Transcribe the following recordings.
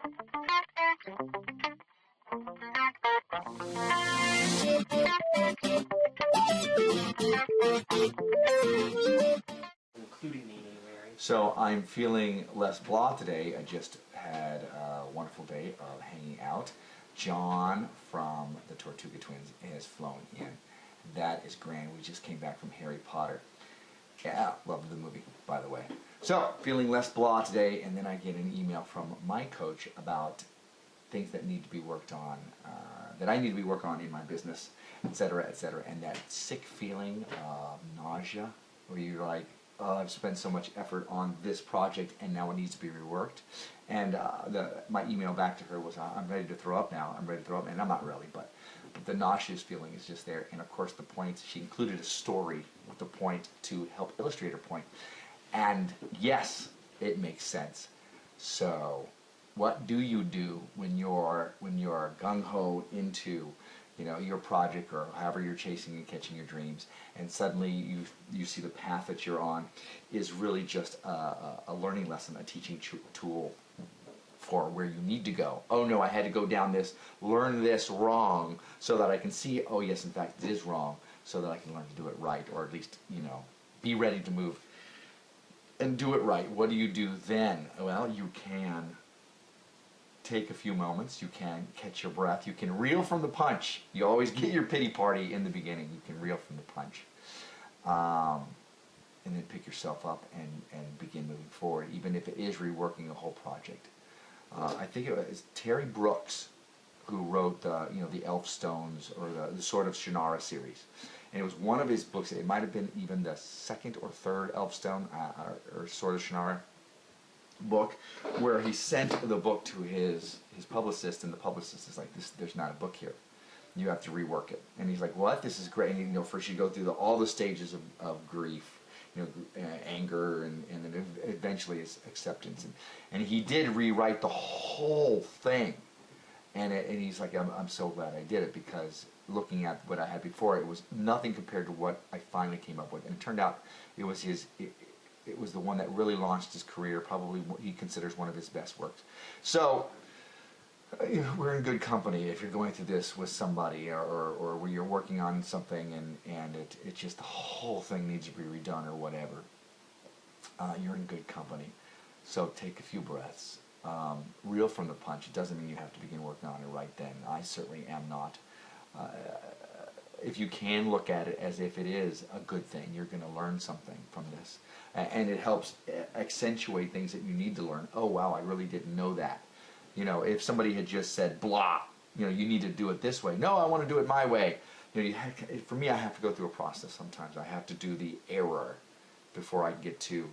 Including the name, Mary. So I'm feeling less blah today. I just had a wonderful day of hanging out. Jon from the Tortuga twins has flown in. That is grand. We just came back from Harry Potter. Yeah, loved the movie, by the way. So, feeling less blah today, and then I get an email from my coach about things that need to be worked on, that I need to be working on in my business, etc., etc. And that sick feeling of nausea, where you're like, oh, I've spent so much effort on this project and now it needs to be reworked. And my email back to her was, I'm ready to throw up now, I'm ready to throw up, and I'm not really, but the nauseous feeling is just there. And of course the points, she included a story with the point to help illustrate her point. And yes, it makes sense. So what do you do when you're gung-ho into your project, or however you're chasing and catching your dreams, and suddenly you see the path that you're on is really just a learning lesson, a teaching tool for where you need to go. Oh no, I had to go down this, learn this wrong, so that I can see, oh yes, in fact it is wrong, so that I can learn to do it right, or at least, be ready to move and do it right. What do you do then? Well, you can take a few moments, you can catch your breath, you can reel from the punch. You always get your pity party in the beginning. You can reel from the punch. And then pick yourself up and begin moving forward, even if it is reworking a whole project. I think it was Terry Brooks who wrote the Elf Stones, or the Sword of Shannara series. And it was one of his books, it might have been even the second or third Elf Stone or Sword of Shannara book, where he sent the book to his publicist, and the publicist is like, there's not a book here, you have to rework it. And he's like, what? This is great. And first you go through all the stages of grief, anger, and then eventually it's acceptance. And he did rewrite the whole thing. And he's like, I'm so glad I did it, because looking at what I had before, it was nothing compared to what I finally came up with. And it turned out it was it was the one that really launched his career, probably what he considers one of his best works. So we're in good company if you're going through this with somebody, or where you're working on something and it just the whole thing needs to be redone or whatever. You're in good company. So take a few breaths. Reel from the punch. It doesn't mean you have to begin working on it right then. I certainly am not. If you can look at it as if it is a good thing, you're going to learn something from this. And it helps accentuate things that you need to learn. Oh wow, I really didn't know that. If somebody had just said, blah, you need to do it this way. No, I want to do it my way. For me, I have to go through a process sometimes. I have to do the error before I get to,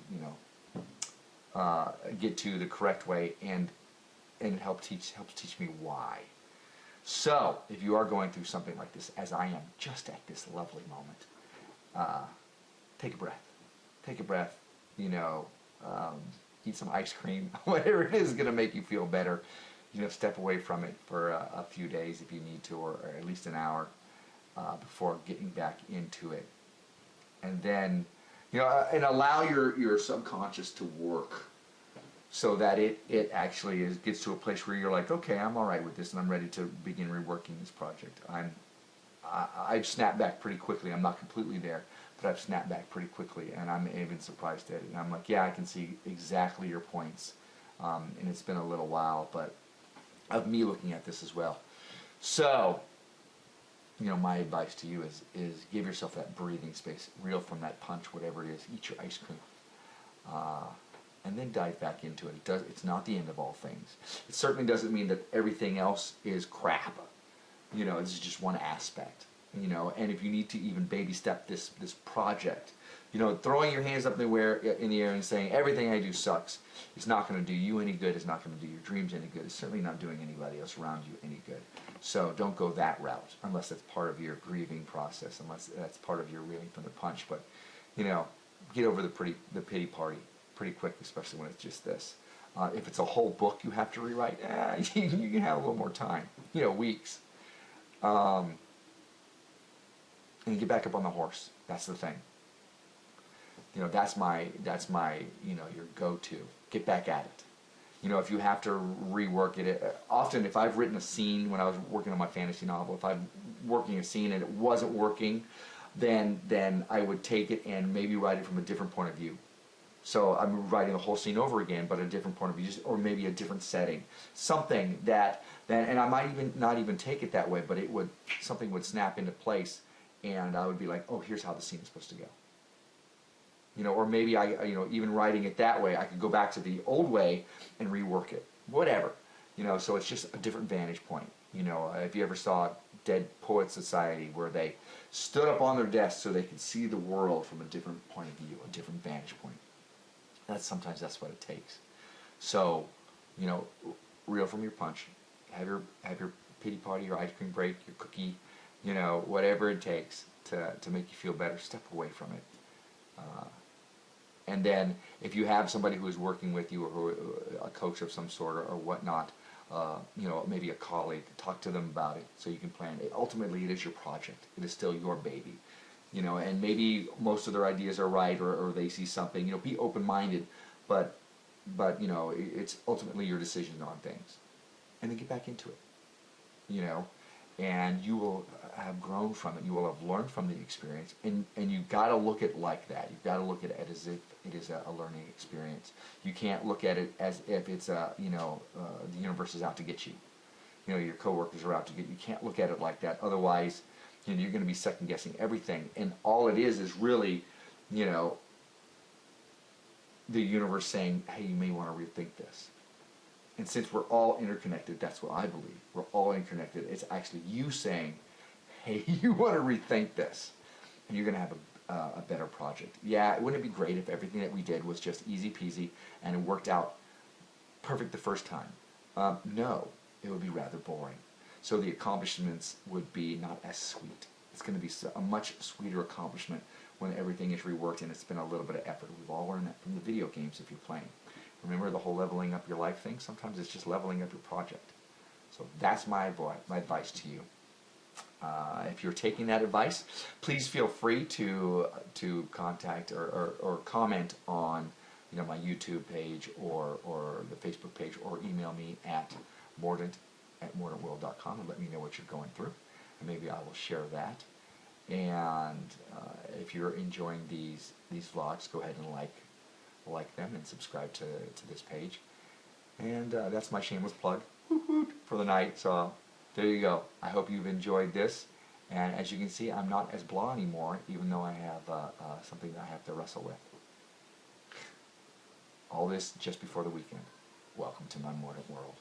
the correct way, and it helps teach me why. So, if you are going through something like this, as I am just at this lovely moment, take a breath. Take a breath, eat some ice cream, whatever it is going to make you feel better. Step away from it for a few days if you need to, or at least an hour before getting back into it. And then, and allow your subconscious to work, so that it actually gets to a place where you're like, okay, I'm all right with this, and I'm ready to begin reworking this project. I've snapped back pretty quickly. I'm not completely there, but I've snapped back pretty quickly, and I'm even surprised at it. And I'm like, yeah, I can see exactly your points, and it's been a little while, but of me looking at this as well. So, my advice to you is give yourself that breathing space, reel from that punch, whatever it is, eat your ice cream. And then dive back into it. It's not the end of all things. It certainly doesn't mean that everything else is crap. This is just one aspect. And if you need to even baby step this project, throwing your hands up in the air and saying everything I do sucks, it's not going to do you any good. It's not going to do your dreams any good. It's certainly not doing anybody else around you any good. So don't go that route unless that's part of your grieving process, unless that's part of your reeling from the punch. But get over the pity party pretty quick, especially when it's just this. If it's a whole book you have to rewrite, you can have a little more time, weeks. And get back up on the horse. That's the thing. That's my your go-to. Get back at it. You know, if you have to rework it, often if I've written a scene when I was working on my fantasy novel, if I'm working a scene and it wasn't working, then I would take it and maybe write it from a different point of view. So I'm writing the whole scene over again, but a different point of view, or maybe a different setting, something that then, and I might even not even take it that way, but something would snap into place, and I would be like, oh, here's how the scene is supposed to go. You know, or maybe even writing it that way, I could go back to the old way and rework it, whatever. You know, so it's just a different vantage point. You know, if you ever saw Dead Poets Society, where they stood up on their desk so they could see the world from a different point of view, a different vantage point. Sometimes that's what it takes. So, you know, reel from your punch. Have your pity party, your ice cream break, your cookie, you know, whatever it takes to make you feel better. Step away from it. And then, if you have somebody who is working with you, or a coach of some sort, or whatnot, you know, maybe a colleague, talk to them about it so you can plan it. Ultimately, it is your project. It is still your baby. You know, and maybe most of their ideas are right, or they see something. You know, be open-minded, but you know, it's ultimately your decision on things, and then get back into it. You know, and you will have grown from it. You will have learned from the experience, and you've got to look at it like that. You've got to look at it as if it is a learning experience. You can't look at it as if it's the universe is out to get you. You know, your coworkers are out to get you. You can't look at it like that. Otherwise, you know, you're going to be second guessing everything, and all it is really, you know, the universe saying, hey, you may want to rethink this. And since we're all interconnected, that's what I believe. We're all interconnected. It's actually you saying, hey, you want to rethink this, and you're going to have a better project. Yeah, wouldn't it be great if everything that we did was just easy peasy and it worked out perfect the first time? No, it would be rather boring. So the accomplishments would be not as sweet. It's going to be a much sweeter accomplishment when everything is reworked and it's been a little bit of effort. We've all learned that from the video games if you're playing. Remember the whole leveling up your life thing? Sometimes it's just leveling up your project. So that's my advice to you. If you're taking that advice, please feel free to contact or comment on, you know, my YouTube page or the Facebook page, or email me at mordant@mordantworld.com and let me know what you're going through, and maybe I will share that. And if you're enjoying these vlogs, go ahead and like them and subscribe to this page. And that's my shameless plug for the night. So there you go. I hope you've enjoyed this. And as you can see, I'm not as blah anymore, even though I have something that I have to wrestle with. All this just before the weekend. Welcome to my Mordant world.